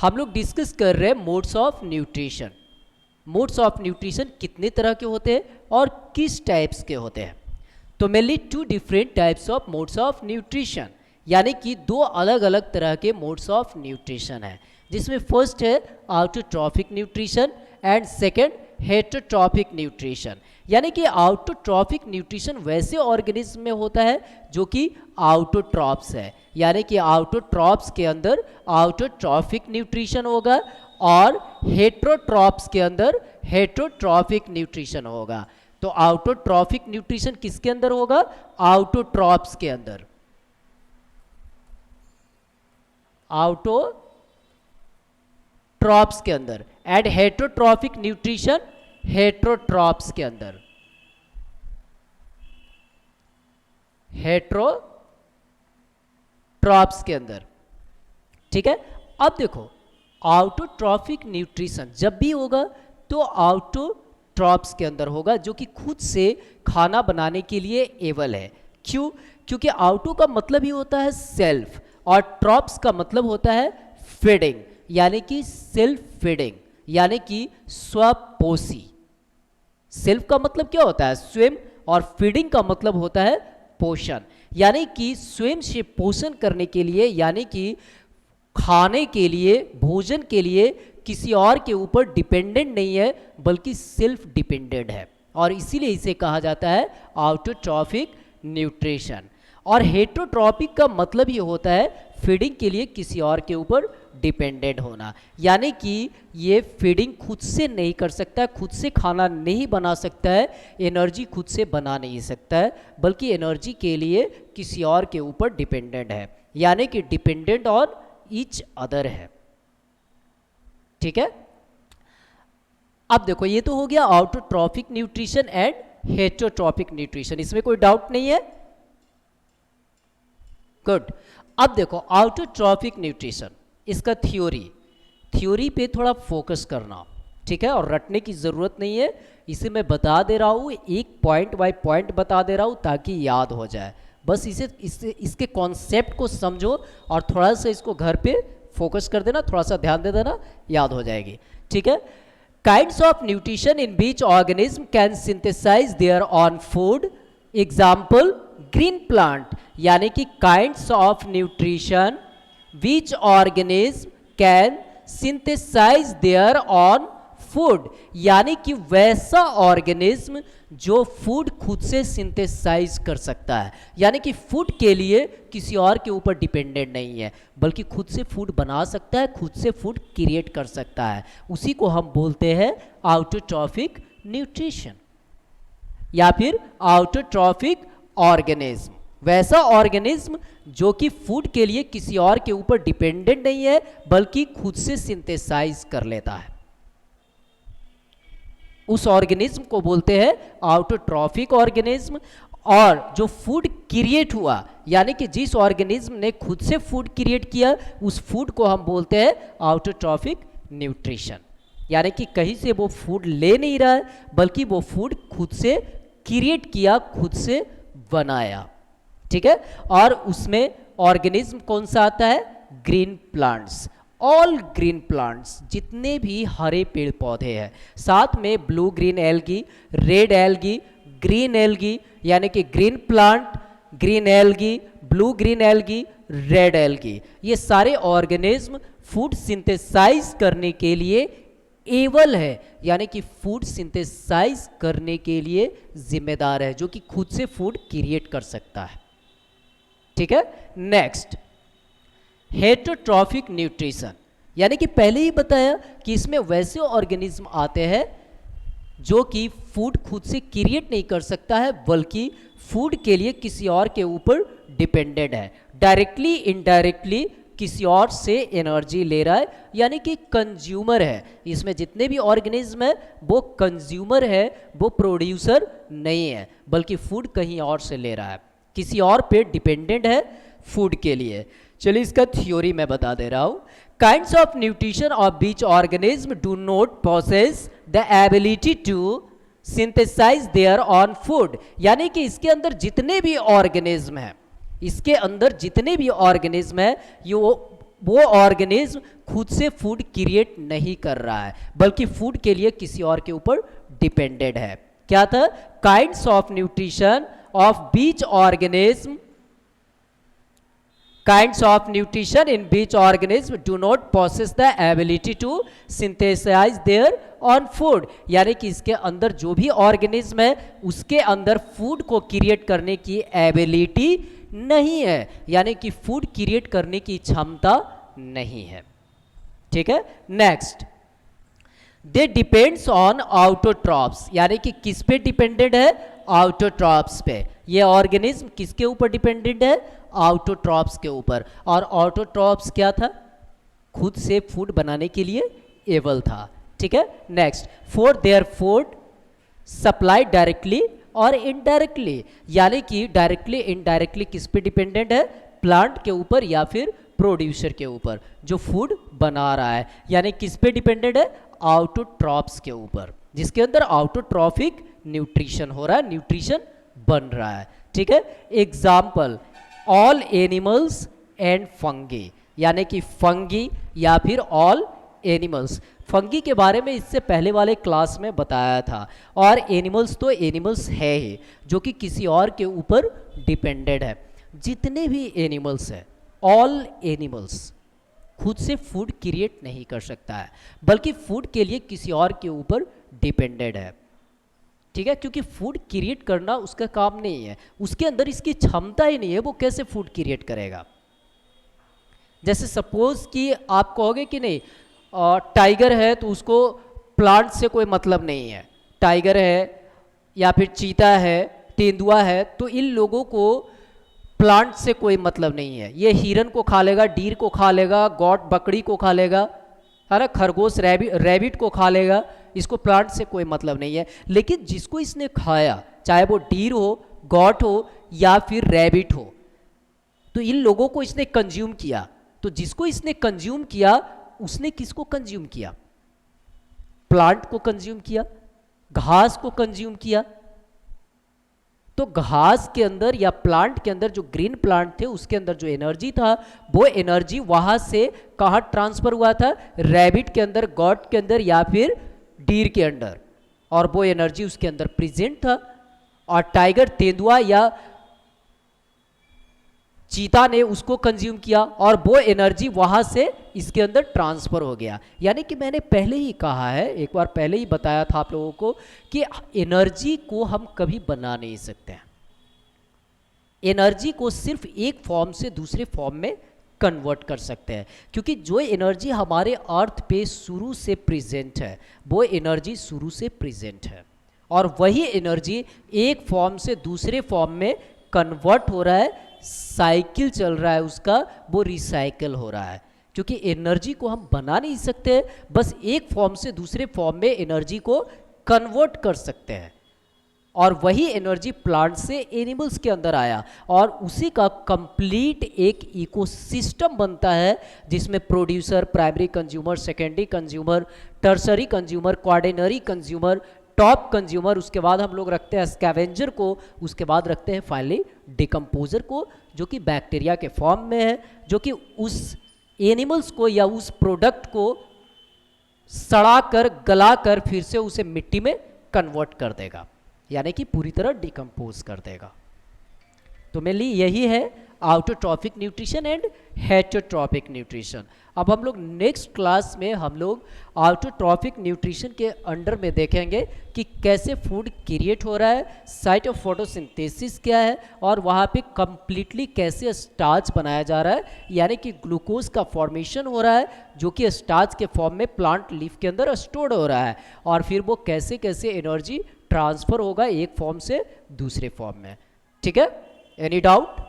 हम लोग डिस्कस कर रहे हैं modes of nutrition. Modes of nutrition कितने तरह के होते हैं और किस टाइप्स के होते हैं। तो mainly two different types of modes of nutrition, यानी कि दो अलग अलग तरह के मोड्स ऑफ न्यूट्रिशन है, जिसमें फर्स्ट है autotrophic nutrition and second heterotrophic nutrition. यानी कि ऑटोट्रॉफिक न्यूट्रिशन वैसे ऑर्गेनिज्म में होता है जो कि ऑटोट्रॉप्स है, यानी कि ऑटोट्रॉप्स के अंदर ऑटोट्रॉफिक न्यूट्रिशन होगा और हेटरोट्रॉप्स के अंदर हेटरोट्रॉफिक न्यूट्रिशन होगा। तो ऑटोट्रॉफिक न्यूट्रिशन किसके अंदर होगा? ऑटोट्रॉप्स के अंदर, ऑटोट्रॉप्स के अंदर, एंड हेटरोट्रॉफिक न्यूट्रिशन हेटरोट्रॉप्स के अंदर, हेटरोट्रॉप्स के अंदर। ठीक है, अब देखो ऑटोट्रॉफिक न्यूट्रिशन जब भी होगा तो ऑटोट्रॉप्स के अंदर होगा, जो कि खुद से खाना बनाने के लिए एबल है। क्यों? क्योंकि ऑटो का मतलब ही होता है सेल्फ और ट्रॉप्स का मतलब होता है फीडिंग, यानी कि सेल्फ फीडिंग, यानी कि स्वपोषी। सेल्फ का मतलब क्या होता है? स्वयं, और फीडिंग का मतलब होता है पोषण, यानी कि स्वयं से पोषण करने के लिए, यानी कि खाने के लिए, भोजन के लिए किसी और के ऊपर डिपेंडेंट नहीं है, बल्कि सेल्फ डिपेंडेंट है, और इसीलिए इसे कहा जाता है ऑटोट्रॉफिक न्यूट्रिशन। और हेटरोट्रॉपिक का मतलब ये होता है फीडिंग के लिए किसी और के ऊपर डिपेंडेंट होना, यानी कि ये फीडिंग खुद से नहीं कर सकता है, खुद से खाना नहीं बना सकता है, एनर्जी खुद से बना नहीं सकता है, बल्कि एनर्जी के लिए किसी और के ऊपर डिपेंडेंट है, यानी कि डिपेंडेंट ऑन ईच अदर है। ठीक है, अब देखो ये तो हो गया autotrophic nutrition and heterotrophic nutrition, इसमें कोई डाउट नहीं है? गुड। अब देखो ऑटोट्रॉफिक न्यूट्रिशन, इसका थ्योरी पे थोड़ा फोकस करना, ठीक है, और रटने की ज़रूरत नहीं है, इसे मैं बता दे रहा हूँ, एक पॉइंट बाय पॉइंट बता दे रहा हूँ ताकि याद हो जाए। बस इसके कॉन्सेप्ट को समझो और थोड़ा सा इसको घर पे फोकस कर देना, थोड़ा सा ध्यान दे देना, याद हो जाएगी। ठीक है, kinds of nutrition in which organism can synthesize their own food, example green plant, यानी कि kinds of nutrition which organism can synthesize their own food, यानी कि वैसा ऑर्गेनिज्म जो फूड खुद से सिंथेसाइज कर सकता है, यानी कि फूड के लिए किसी और के ऊपर डिपेंडेंट नहीं है, बल्कि खुद से फूड बना सकता है, खुद से फूड क्रिएट कर सकता है, उसी को हम बोलते हैं ऑटोट्रॉफिक न्यूट्रिशन या फिर ऑटोट्रॉफिक ऑर्गेनिज्म। वैसा ऑर्गेनिज्म जो कि फूड के लिए किसी और के ऊपर डिपेंडेंट नहीं है, बल्कि खुद से सिंथेसाइज कर लेता है, उस ऑर्गेनिज्म को बोलते हैं ऑटोट्रॉफिक ऑर्गेनिज्म। और जो फूड क्रिएट हुआ, यानी कि जिस ऑर्गेनिज्म ने खुद से फूड क्रिएट किया, उस फूड को हम बोलते हैं ऑटोट्रॉफिक न्यूट्रिशन, यानी कि कहीं से वो फूड ले नहीं रहा है, बल्कि वो फूड खुद से क्रिएट किया, खुद से बनाया। ठीक है, और उसमें ऑर्गेनिज्म कौन सा आता है? Green plants, all green plants, जितने भी हरे पेड़ पौधे हैं, साथ में blue green algae, red algae, green algae, यानी कि green plant, green algae, blue green algae, red algae, ये सारे ऑर्गेनिज्म फूड सिंथेसाइज करने के लिए एबल है, यानी कि फूड सिंथेसाइज करने के लिए जिम्मेदार है, जो कि खुद से फूड क्रिएट कर सकता है। ठीक है, नेक्स्ट हेटरोट्रॉफिक न्यूट्रिशन, यानी कि पहले ही बताया कि इसमें वैसे ऑर्गेनिज्म आते हैं जो कि फूड खुद से क्रिएट नहीं कर सकता है, बल्कि फूड के लिए किसी और के ऊपर डिपेंडेंट है, डायरेक्टली इनडायरेक्टली किसी और से एनर्जी ले रहा है, यानी कि कंज्यूमर है। इसमें जितने भी ऑर्गेनिज्म है वो कंज्यूमर है, वो प्रोड्यूसर नहीं है, बल्कि फूड कहीं और से ले रहा है, किसी और पे डिपेंडेंट है फूड के लिए। चलिए इसका थ्योरी मैं बता दे रहा हूँ। Kinds of nutrition of which organism do not possess the ability to synthesize their own food, यानी कि इसके अंदर जितने भी ऑर्गेनिज्म हैं, इसके अंदर जितने भी ऑर्गेनिज्म है, ये वो ऑर्गेनिज्म खुद से फूड क्रिएट नहीं कर रहा है, बल्कि फूड के लिए किसी और के ऊपर डिपेंडेड है। क्या था? Kinds of nutrition of which organism, kinds of nutrition in which organism do not possess the ability to synthesize their own food, यानी कि इसके अंदर जो भी ऑर्गेनिज्म है उसके अंदर फूड को क्रिएट करने की एबिलिटी नहीं है, यानी कि फूड क्रिएट करने की क्षमता नहीं है। ठीक है, next, they depends on autotrophs, यानी कि किस पे डिपेंडेंट है? ऑटोट्रॉप्स पे। ये ऑर्गेनिज्म किसके ऊपर डिपेंडेंट है? ऑटोट्रॉप्स के ऊपर। और ऑटोट्रॉप्स क्या था? खुद से फूड बनाने के लिए एबल था। ठीक है, next, for their food supply directly और इनडायरेक्टली, यानी कि डायरेक्टली इनडायरेक्टली किस पे डिपेंडेंट है? प्लांट के ऊपर या फिर प्रोड्यूसर के ऊपर जो फूड बना रहा है, यानी किस पे डिपेंडेंट है? ऑटोट्रॉप्स के ऊपर, जिसके अंदर ऑटोट्रॉफिक न्यूट्रिशन हो रहा है, न्यूट्रिशन बन रहा है। ठीक है, example, all animals and fungi, यानी कि फंगी या फिर ऑल एनिमल्स। फंगी के बारे में इससे पहले वाले क्लास में बताया था, और एनिमल्स तो एनिमल्स है ही जो कि किसी और के ऊपर डिपेंडेड है। जितने भी एनिमल्स हैं, ऑल एनिमल्स खुद से फूड क्रिएट नहीं कर सकता है, बल्कि फूड के लिए किसी और के ऊपर डिपेंडेड है। ठीक है, क्योंकि फूड क्रिएट करना उसका काम नहीं है, उसके अंदर इसकी क्षमता ही नहीं है, वो कैसे फूड क्रिएट करेगा? जैसे सपोज कि आप कहोगे कि नहीं, टाइगर है तो उसको प्लांट से कोई मतलब नहीं है, टाइगर है या फिर चीता है, तेंदुआ है, तो इन लोगों को प्लांट से कोई मतलब नहीं है। ये हिरन को खा लेगा, डीर को खा लेगा, गॉट बकरी को खा लेगा, है ना, खरगोश रैबिट को खा लेगा, इसको प्लांट से कोई मतलब नहीं है। लेकिन जिसको इसने खाया, चाहे वो डीर हो, गॉट हो या फिर रैबिट हो, तो इन लोगों को इसने कंज्यूम किया। तो जिसको इसने कंज्यूम किया, उसने किसको कंज्यूम किया? प्लांट को कंज्यूम किया, घास को कंज्यूम किया। तो घास के अंदर या प्लांट के अंदर जो ग्रीन प्लांट थे उसके अंदर जो एनर्जी था, वो एनर्जी वहां से कहाँ ट्रांसफर हुआ था? रैबिट के अंदर, गॉट के अंदर या फिर डीर के अंदर, और वो एनर्जी उसके अंदर प्रेजेंट था। और टाइगर, तेंदुआ या चीता ने उसको कंज्यूम किया और वो एनर्जी वहां से इसके अंदर ट्रांसफर हो गया। यानी कि मैंने पहले ही कहा है, एक बार पहले ही बताया था आप लोगों को कि एनर्जी को हम कभी बना नहीं सकते हैं। एनर्जी को सिर्फ एक फॉर्म से दूसरे फॉर्म में कन्वर्ट कर सकते हैं, क्योंकि जो एनर्जी हमारे अर्थ पे शुरू से प्रेजेंट है, वो एनर्जी शुरू से प्रेजेंट है, और वही एनर्जी एक फॉर्म से दूसरे फॉर्म में कन्वर्ट हो रहा है, साइकिल चल रहा है उसका, वो रिसाइकल हो रहा है। क्योंकि एनर्जी को हम बना नहीं सकते, बस एक फॉर्म से दूसरे फॉर्म में एनर्जी को कन्वर्ट कर सकते हैं, और वही एनर्जी प्लांट से एनिमल्स के अंदर आया, और उसी का कंप्लीट एक इकोसिस्टम बनता है, जिसमें producer, primary consumer, secondary consumer, tertiary consumer, quaternary consumer, top consumer, उसके बाद हम लोग रखते हैं स्कैवेंजर को, उसके बाद रखते हैं फाइनली डिकम्पोजर को, जो कि बैक्टीरिया के फॉर्म में है, जो कि उस एनिमल्स को या उस प्रोडक्ट को सड़ाकर, गलाकर फिर से उसे मिट्टी में कन्वर्ट कर देगा, यानी कि पूरी तरह डिकम्पोज कर देगा। तो मेनली यही है autotrophic nutrition and heterotrophic nutrition. अब हम लोग नेक्स्ट क्लास में हम लोग ऑटोट्रॉफिक न्यूट्रिशन के अंडर में देखेंगे कि कैसे फूड क्रिएट हो रहा है, साइट ऑफ फोटोसिंथेसिस क्या है, और वहाँ पे कम्प्लीटली कैसे स्टार्च बनाया जा रहा है, यानी कि ग्लूकोज का फॉर्मेशन हो रहा है, जो कि स्टार्च के फॉर्म में प्लांट लीफ के अंदर स्टोर्ड हो रहा है, और फिर वो कैसे कैसे एनर्जी ट्रांसफर होगा एक फॉर्म से दूसरे फॉर्म में। ठीक है, एनी डाउट?